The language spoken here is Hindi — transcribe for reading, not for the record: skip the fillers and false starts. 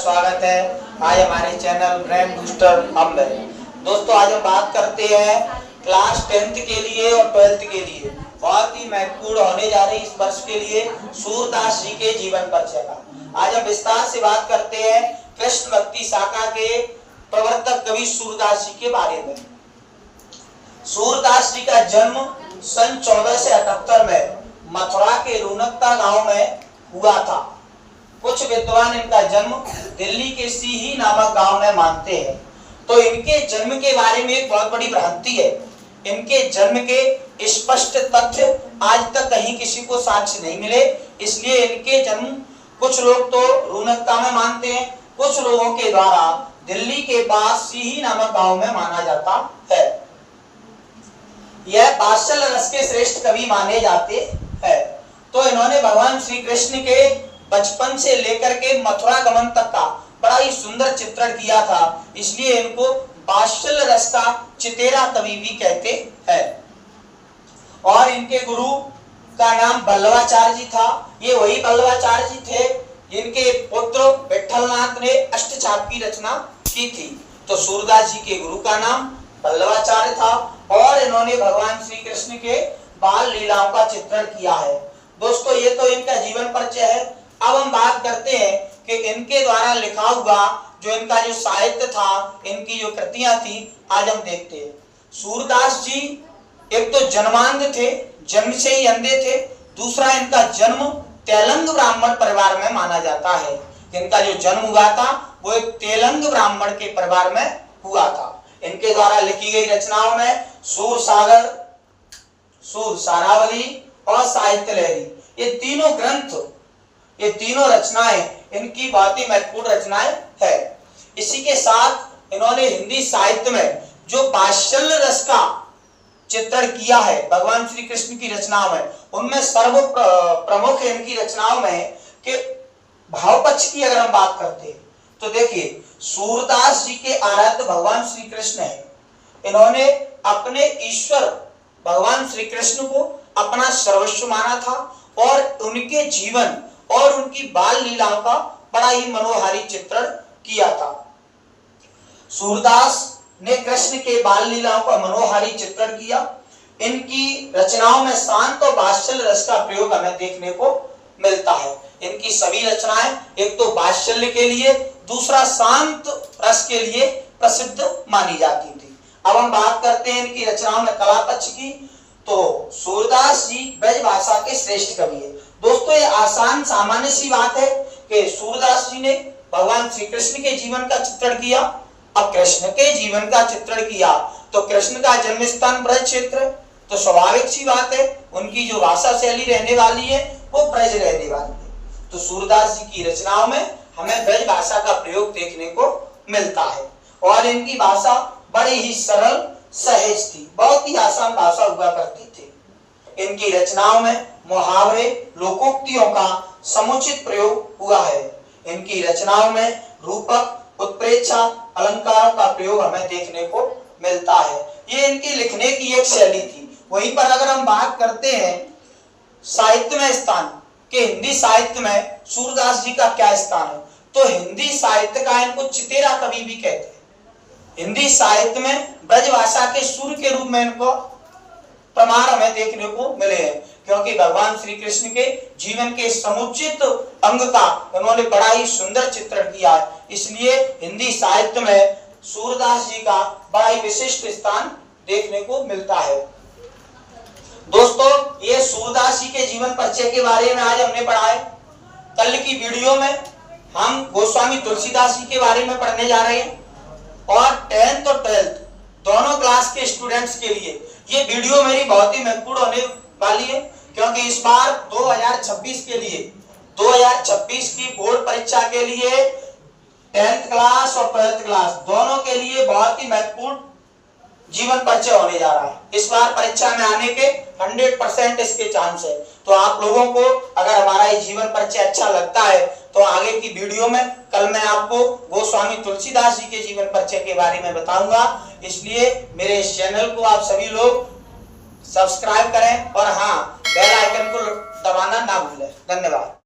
स्वागत है। आज हमारे चैनल ब्रेन बूस्टर हम में दोस्तों आज हम बात करते हैं क्लास 10th के लिए और 12th के लिए बहुत ही महत्वपूर्ण होने जा रही इस वर्ष के लिए सूरदास जी के जीवन परिचय का आज हम विस्तार से बात करते हैं कृष्ण भक्ति शाखा के प्रवर्तक कवि सूरदास जी के बारे में। सूरदास जी का जन्म सन 1478 में मथुरा के रूनकता गांव में हुआ था। कुछ विद्वान इनका जन्म दिल्ली के सीही नामक गांव में मानते हैं। तो इनके जन्म के बारे में एक बहुत बड़ी भ्रांति है। इनके जन्म के स्पष्ट तथ्य आज तक कहीं किसी को साक्ष्य नहीं मिले, इसलिए इनके जन्म कुछ लोग तो रूनकता में मानते हैं, कुछ लोगों के द्वारा दिल्ली के पास सीही नामक गांव में माना जाता है। यह वात्सल्य रस के श्रेष्ठ कवि माने जाते हैं। तो इन्होंने भगवान श्री कृष्ण के बचपन से लेकर के मथुरा गमन तक का बड़ा ही सुंदर चित्रण किया था, इसलिए इनको वात्सल्य रस का चितेरा कवि भी कहते हैं। और इनके गुरु का नाम बल्लवाचार्य जी था। ये वही बल्लवाचार्य जी थे जिनके पुत्र विठलनाथ ने अष्टचाप की रचना की थी। तो सूरदास जी के गुरु का नाम बल्लवाचार्य था और इन्होंने भगवान श्री कृष्ण के बाल लीलाओं का चित्रण किया है। दोस्तों ये तो इनका जीवन परिचय है। अब हम बात करते हैं कि इनके द्वारा लिखा हुआ जो इनका जो साहित्य था, इनकी जो कृतियां थी, आज हम देखते हैं। सूरदास जी एक तो जन्मांध थे, जन्म से ही अंधे थे। दूसरा इनका जन्म तेलंग ब्राह्मण परिवार में माना जाता है। इनका जो जन्म हुआ था वो एक तेलंग ब्राह्मण के परिवार में हुआ था। इनके द्वारा लिखी गई रचनाओं में सूर सागर, सूर सारावली और साहित्य लहरी, ये तीनों ग्रंथ, ये तीनों रचनाएं इनकी बहुत ही महत्वपूर्ण रचनाएं है। इसी के साथ इन्होंने हिंदी साहित्य में जो वात्सल्य रस का चित्रण किया है भगवान श्री कृष्ण की रचनाओं में, उनमें सर्व प्रमुख इनकी रचनाओं में कि भाव पक्ष की अगर हम बात करते हैं तो देखिए सूरदास जी के आराध्य भगवान श्री कृष्ण है। इन्होंने अपने ईश्वर भगवान श्री कृष्ण को अपना सर्वस्व माना था और उनके जीवन और उनकी बाल लीलाओं का बड़ा ही मनोहारी चित्रण किया था। सूरदास ने कृष्ण के बाल लीलाओं का मनोहारी चित्रण किया। इनकी रचनाओं में शांत और वात्सल्य रस का प्रयोग हमें देखने को मिलता है। इनकी सभी रचनाएं एक तो वात्सल्य के लिए, दूसरा शांत रस के लिए प्रसिद्ध मानी जाती थी। अब हम बात करते हैं इनकी रचनाओं में कला पक्ष की। तो सूरदास जी ब्रज भाषा के श्रेष्ठ कवि है। दोस्तों ये आसान सामान्य सी बात है कि सूरदास जी ने भगवान श्री कृष्ण के जीवन का चित्रण किया। अब कृष्ण के जीवन का चित्रण किया तो कृष्ण का जन्म स्थान ब्रज क्षेत्र है, तो स्वाभाविक सी बात है उनकी जो भाषा शैली रहने वाली है वो ब्रज रहने वाली है। तो सूरदास जी की रचनाओं में हमें ब्रज भाषा का प्रयोग देखने को मिलता है और इनकी भाषा बड़ी ही सरल सहज थी, बहुत ही आसान भाषा हुआ करती थी। इनकी रचनाओं में मुहावरे, लोकोक्तियों का समुचित प्रयोग हुआ है। इनकी रचनाओं में रूपक, उत्प्रेक्षा, अलंकारों का प्रयोग हमें देखने को मिलता है। ये इनकी लिखने की एक शैली थी। वहीं पर अगर हम बात करते हैं साहित्य में स्थान के, हिंदी साहित्य में सूरदास जी का क्या स्थान है, तो हिंदी साहित्य का इनको चितेरा कवि भी कहते हैं। हिंदी साहित्य में ब्रज भाषा के सूर्य के रूप में इनको प्रमाण हमें देखने को मिले हैं, क्योंकि भगवान श्री कृष्ण के जीवन के समुचित अंग का उन्होंने बड़ा ही सुंदर चित्रण किया है। इसलिए हिंदी साहित्य में सूरदास जी का बड़ा ही विशिष्ट स्थान देखने को मिलता है। दोस्तों ये सूरदास जी के जीवन परिचय के बारे में आज हमने पढ़ा है। कल की वीडियो में हम गोस्वामी तुलसीदास जी के बारे में पढ़ने जा रहे हैं और 10th और 12th दोनों क्लास के स्टूडेंट्स के लिए ये वीडियो मेरी बहुत ही महत्वपूर्ण होने वाली है, क्योंकि इस बार 2026 के लिए 2026 की बोर्ड परीक्षा के लिए 10th क्लास और 12th क्लास दोनों के लिए बहुत ही महत्वपूर्ण जीवन परिचय होने जा रहा है। इस बार परीक्षा में आने के 100% इसके चांस है। तो आप लोगों को अगर हमारा ये जीवन परिचय अच्छा लगता है तो आगे की वीडियो में कल मैं आपको गोस्वामी तुलसीदास जी के जीवन परिचय के बारे में बताऊंगा। इसलिए मेरे इस चैनल को आप सभी लोग सब्सक्राइब करें और हाँ बेल आइकन को दबाना ना भूलें। धन्यवाद।